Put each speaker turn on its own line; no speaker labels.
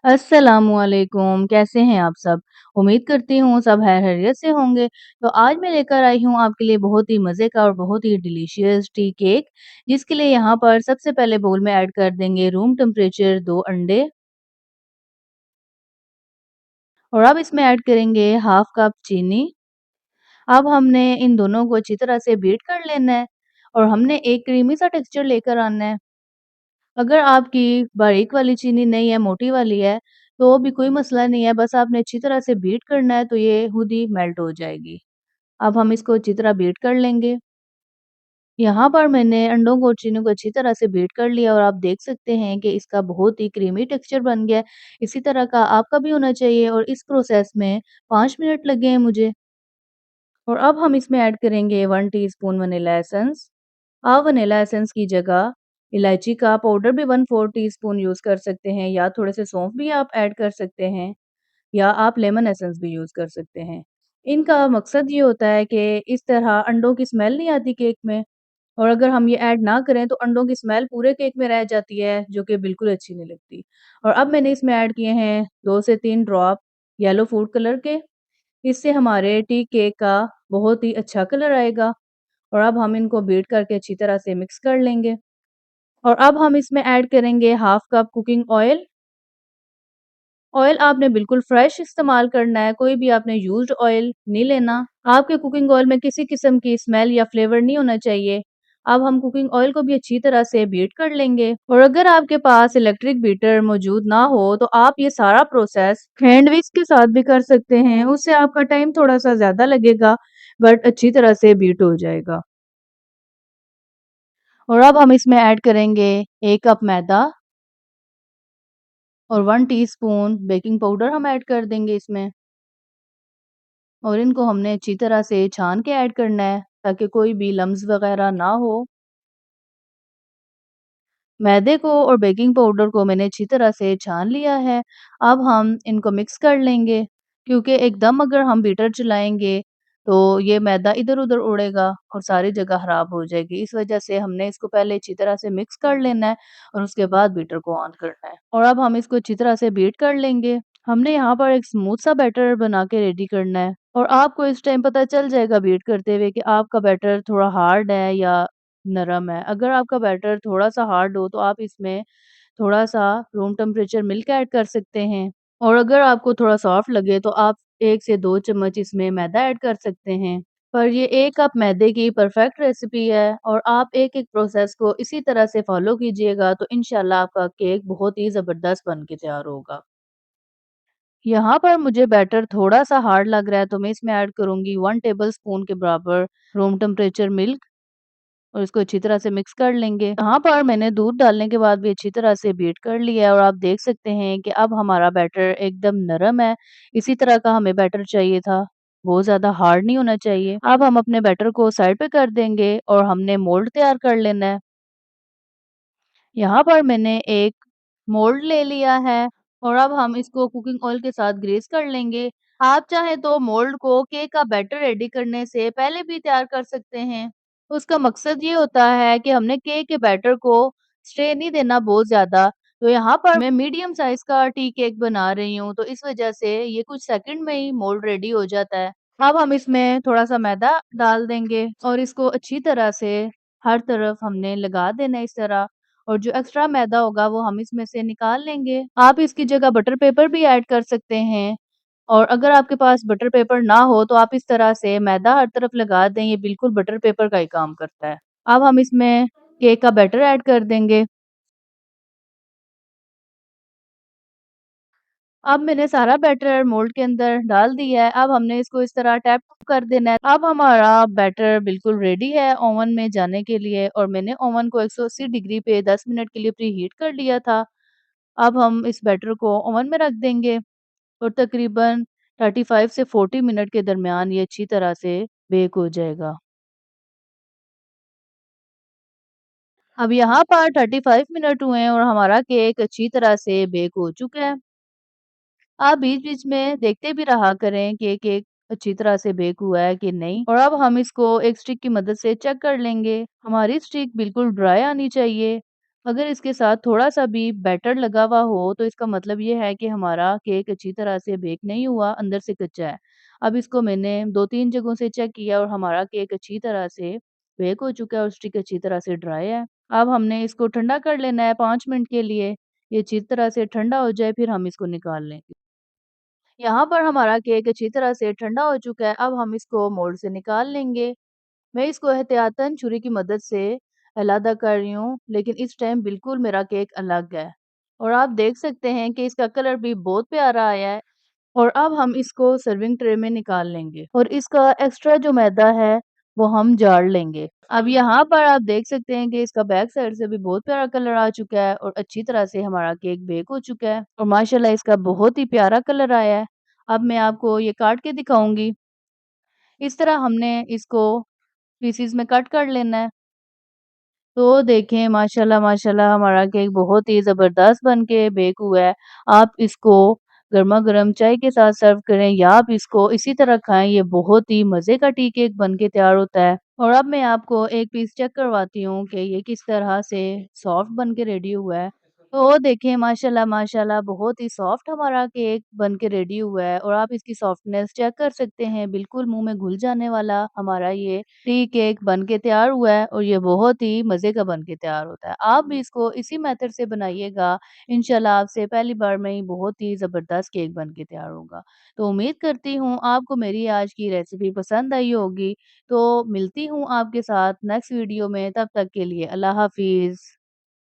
अस्सलामुअलैकुम, कैसे हैं आप सब? उम्मीद करती हूँ सब खैरियत से होंगे। तो आज मैं लेकर आई हूँ आपके लिए बहुत ही मज़े का और बहुत ही डिलीशियस टी केक, जिसके लिए यहाँ पर सबसे पहले बोल में ऐड कर देंगे रूम टेम्परेचर 2 अंडे और अब इसमें ऐड करेंगे हाफ कप चीनी। अब हमने इन दोनों को अच्छी तरह से बीट कर लेना है और हमने एक क्रीमी सा टेक्सचर लेकर आना है। अगर आपकी बारीक वाली चीनी नहीं है, मोटी वाली है, तो भी कोई मसला नहीं है, बस आपने अच्छी तरह से बीट करना है, तो ये खुद ही मेल्ट हो जाएगी। अब हम इसको अच्छी तरह बीट कर लेंगे। यहाँ पर मैंने अंडों को और चीनी को अच्छी तरह से बीट कर लिया और आप देख सकते हैं कि इसका बहुत ही क्रीमी टेक्सचर बन गया है। इसी तरह का आपका भी होना चाहिए और इस प्रोसेस में 5 मिनट लगे हैं मुझे। और अब हम इसमें ऐड करेंगे 1 टीस्पून वनीला एसेंस। आप वनीला एसेंस की जगह इलायची का पाउडर भी 1/4 टीस्पून यूज़ कर सकते हैं या थोड़े से सौंफ भी आप ऐड कर सकते हैं या आप लेमन एसेंस भी यूज़ कर सकते हैं। इनका मकसद ये होता है कि इस तरह अंडों की स्मेल नहीं आती केक में और अगर हम ये ऐड ना करें तो अंडों की स्मेल पूरे केक में रह जाती है, जो कि बिल्कुल अच्छी नहीं लगती। और अब मैंने इसमें ऐड किए हैं 2 से 3 ड्रॉप येलो फूड कलर के। इससे हमारे टी केक का बहुत ही अच्छा कलर आएगा और अब हम इनको बीट करके अच्छी तरह से मिक्स कर लेंगे। और अब हम इसमें ऐड करेंगे half cup cooking oil. Oil आपने बिल्कुल फ्रेश इस्तेमाल करना है, कोई भी आपने यूज्ड ऑयल नहीं लेना। आपके कुकिंग ऑयल में किसी किस्म की स्मेल या फ्लेवर नहीं होना चाहिए। अब हम कुकिंग ऑयल को भी अच्छी तरह से बीट कर लेंगे और अगर आपके पास इलेक्ट्रिक बीटर मौजूद ना हो तो आप ये सारा प्रोसेस हैंड विस्क के साथ भी कर सकते हैं। उससे आपका टाइम थोड़ा-सा ज़्यादा लगेगा बट अच्छी तरह से बीट हो जाएगा। और अब हम इसमें ऐड करेंगे 1 कप मैदा और 1 टीस्पून बेकिंग पाउडर हम ऐड कर देंगे इसमें और इनको हमने अच्छी तरह से छान के ऐड करना है ताकि कोई भी लम्स वगैरह ना हो। मैदे को और बेकिंग पाउडर को मैंने अच्छी तरह से छान लिया है। अब हम इनको मिक्स कर लेंगे क्योंकि एकदम अगर हम बीटर चलाएँगे तो ये मैदा इधर-उधर उड़ेगा और सारी जगह ख़राब हो जाएगी। इस वज़ह से हमने इसको पहले अच्छी तरह से मिक्स कर लेना है और उसके बाद बीटर को ऑन करना है। और अब हम इसको अच्छी तरह से बीट कर लेंगे। हमने यहाँ पर एक स्मूथ सा बैटर बना के रेडी करना है और आपको इस टाइम पता चल जाएगा बीट करते हुए कि आपका बैटर थोड़ा हार्ड है या नरम है। अगर आपका बैटर थोड़ा-सा हार्ड हो तो आप इसमें थोड़ा-सा रूम टेम्परेचर मिल्क ऐड कर सकते हैं और अगर आपको थोड़ा सॉफ्ट लगे तो आप 1 से 2 चम्मच इसमें मैदा ऐड कर सकते हैं। पर ये 1 कप मैदे की परफेक्ट रेसिपी है और आप एक-एक प्रोसेस को इसी तरह से फॉलो कीजिएगा तो इंशाल्लाह आपका केक बहुत ही ज़बरदस्त बन के तैयार होगा। यहाँ पर मुझे बैटर थोड़ा-सा हार्ड लग रहा है तो मैं इसमें ऐड करूँगी 1 टेबलस्पून के बराबर रूम टेम्परेचर मिल्क और इसको अच्छी तरह से मिक्स कर लेंगे। यहाँ पर मैंने दूध डालने के बाद भी अच्छी तरह से बीट कर लिया है और आप देख सकते हैं कि अब हमारा बैटर एकदम नरम है। इसी तरह का हमें बैटर चाहिए था, बहुत ज़्यादा हार्ड नहीं होना चाहिए। अब हम अपने बैटर को साइड पे कर देंगे और हमने मोल्ड तैयार कर लेना है। यहाँ पर मैंने एक मोल्ड ले लिया है और अब हम इसको कुकिंग ऑयल के साथ ग्रीस कर लेंगे। आप चाहें तो मोल्ड को केक का बैटर रेडी करने से पहले भी तैयार कर सकते हैं। उसका मकसद ये होता है कि हमने केक के बैटर को स्ट्रेन नहीं देना बहुत ज़्यादा। तो यहाँ पर मैं मीडियम साइज़ का टी केक बना रही हूँ, तो इस वज़ह से ये कुछ सेकंड में ही मोल्ड रेडी हो जाता है। अब हम इसमें थोड़ा-सा मैदा डाल देंगे और इसको अच्छी तरह से हर तरफ हमने लगा देना है इस तरह और जो एक्स्ट्रा मैदा होगा वो हम इसमें से निकाल लेंगे। आप इसकी जगह बटर पेपर भी ऐड कर सकते हैं और अगर आपके पास बटर पेपर ना हो तो आप इस तरह से मैदा हर तरफ लगा दें, ये बिल्कुल बटर पेपर का ही काम करता है। अब हम इसमें केक का बैटर ऐड कर देंगे। अब मैंने सारा बैटर मोल्ड के अंदर डाल दिया है। अब हमने इसको इस तरह टैप कर देना है। अब हमारा बैटर बिल्कुल रेडी है ओवन में जाने के लिए और मैंने ओवन को 180 डिग्री पे 10 मिनट के लिए प्रीहीट कर लिया था। अब हम इस बैटर को ओवन में रख देंगे और तकरीबन 35 से 40 मिनट के दरमियान ये अच्छी तरह से बेक हो जाएगा। अब यहाँ पर 35 मिनट हुए हैं और हमारा केक अच्छी तरह से बेक हो चुका है। आप बीच-बीच में देखते भी रहा करें कि केक अच्छी तरह से बेक हुआ है कि नहीं और अब हम इसको एक स्टिक की मदद से चेक कर लेंगे। हमारी स्टिक बिल्कुल ड्राई आनी चाहिए अगर इसके साथ थोड़ा-सा भी बैटर लगा हुआ हो, तो इसका मतलब ये है कि हमारा केक अच्छी तरह से बेक नहीं हुआ, अंदर से कच्चा है। अब इसको मैंने 2-3 जगहों से चेक किया और हमारा केक अच्छी तरह से बेक हो चुका है और स्टिक अच्छी तरह से ड्राई है। अब हमने इसको ठंडा कर लेना है 5 मिनट के लिए। ये अच्छी तरह से ठंडा हो जाए, फिर हम इसको निकाल लेंगे। यहाँ पर हमारा केक अच्छी तरह से ठंडा हो चुका है, अब हम इसको मोल्ड से निकाल लेंगे। मैं इसको एहतियातन छुरी की मदद से अलग कर रही हूँ, लेकिन इस टाइम बिल्कुल मेरा केक अलग है। और आप देख सकते हैं कि इसका कलर भी बहुत प्यारा आया है। और अब हम इसको सर्विंग ट्रे में निकाल लेंगे और इसका एक्स्ट्रा जो मैदा है, वो हम जाड़ लेंगे। अब यहाँ पर आप देख सकते हैं कि इसका बैक साइड से भी बहुत प्यारा कलर आ चुका है और अच्छी तरह से हमारा केक बेक हो चुका है और माशाल्लाह इसका बहुत ही प्यारा कलर आया है। अब मैं आपको ये काट के दिखाऊँगी। इस तरह हमने इसको पीसेस में कट कर लेना है। तो देखें माशाल्लाह माशाल्लाह हमारा केक बहुत ही ज़बरदस्त बन के बेक हुआ है। आप इसको गरमा-गरम चाय के साथ सर्व करें या आप इसको इसी तरह खाएँ, ये बहुत ही मज़े का टी केक बन के तैयार होता है। और अब मैं आपको एक पीस चेक करवाती हूँ कि ये किस तरह से सॉफ्ट बन के रेडी हुआ है। तो देखें माशाल्लाह माशाल्लाह बहुत ही सॉफ्ट हमारा केक बन के रेडी हुआ है और आप इसकी सॉफ्टनेस चेक कर सकते हैं, बिल्कुल मुँह में घुल जाने वाला हमारा ये टी केक बन के तैयार हुआ है और ये बहुत ही मज़े का बन के तैयार होता है। आप भी इसको इसी मेथड से बनाइएगा, इंशाल्लाह आपसे पहली बार में ही बहुत ही ज़बरदस्त केक बन के तैयार होगा। तो उम्मीद करती हूँ आपको मेरी आज की रेसिपी पसंद आई होगी। तो मिलती हूँ आपके साथ नेक्स्ट वीडियो में, तब तक के लिए अल्लाह हाफ़िज़।